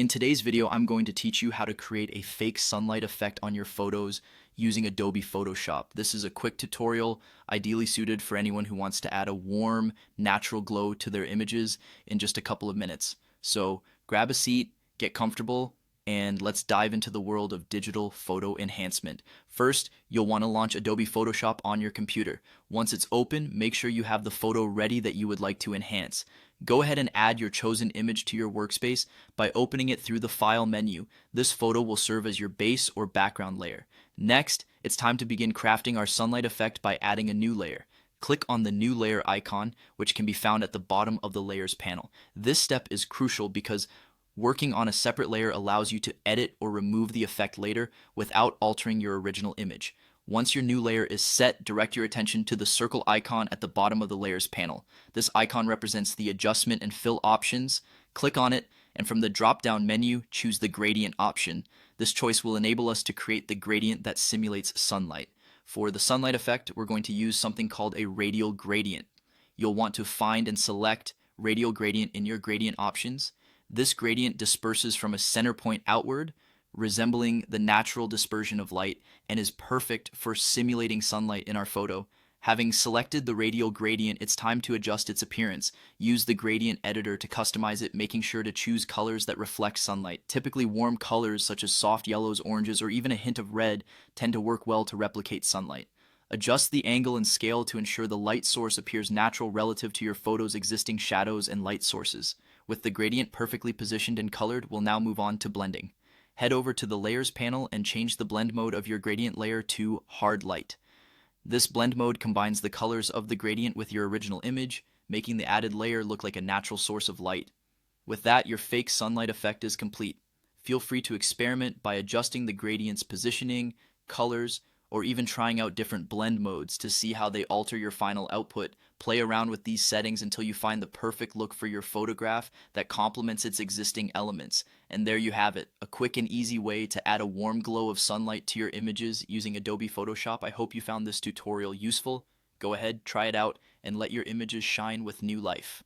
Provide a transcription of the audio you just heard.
In today's video, I'm going to teach you how to create a fake sunlight effect on your photos using Adobe Photoshop. This is a quick tutorial, ideally suited for anyone who wants to add a warm, natural glow to their images in just a couple of minutes. So grab a seat, get comfortable, and let's dive into the world of digital photo enhancement. First, you'll want to launch Adobe Photoshop on your computer. Once it's open, make sure you have the photo ready that you would like to enhance. Go ahead and add your chosen image to your workspace by opening it through the File menu. This photo will serve as your base or background layer. Next, it's time to begin crafting our sunlight effect by adding a new layer. Click on the New Layer icon, which can be found at the bottom of the Layers panel. This step is crucial because working on a separate layer allows you to edit or remove the effect later without altering your original image. Once your new layer is set, direct your attention to the circle icon at the bottom of the Layers panel. This icon represents the adjustment and fill options. Click on it, and from the drop-down menu, choose the gradient option. This choice will enable us to create the gradient that simulates sunlight. For the sunlight effect, we're going to use something called a radial gradient. You'll want to find and select radial gradient in your gradient options. This gradient disperses from a center point outward, resembling the natural dispersion of light, and is perfect for simulating sunlight in our photo. Having selected the radial gradient, it's time to adjust its appearance. Use the gradient editor to customize it, making sure to choose colors that reflect sunlight. Typically, warm colors such as soft yellows, oranges, or even a hint of red tend to work well to replicate sunlight. Adjust the angle and scale to ensure the light source appears natural relative to your photo's existing shadows and light sources. With the gradient perfectly positioned and colored, we'll now move on to blending. Head over to the Layers panel and change the blend mode of your gradient layer to Hard Light. This blend mode combines the colors of the gradient with your original image, making the added layer look like a natural source of light. With that, your fake sunlight effect is complete. Feel free to experiment by adjusting the gradient's positioning, colors, or even trying out different blend modes to see how they alter your final output. Play around with these settings until you find the perfect look for your photograph that complements its existing elements. And there you have it, a quick and easy way to add a warm glow of sunlight to your images using Adobe Photoshop. I hope you found this tutorial useful. Go ahead, try it out, and let your images shine with new life.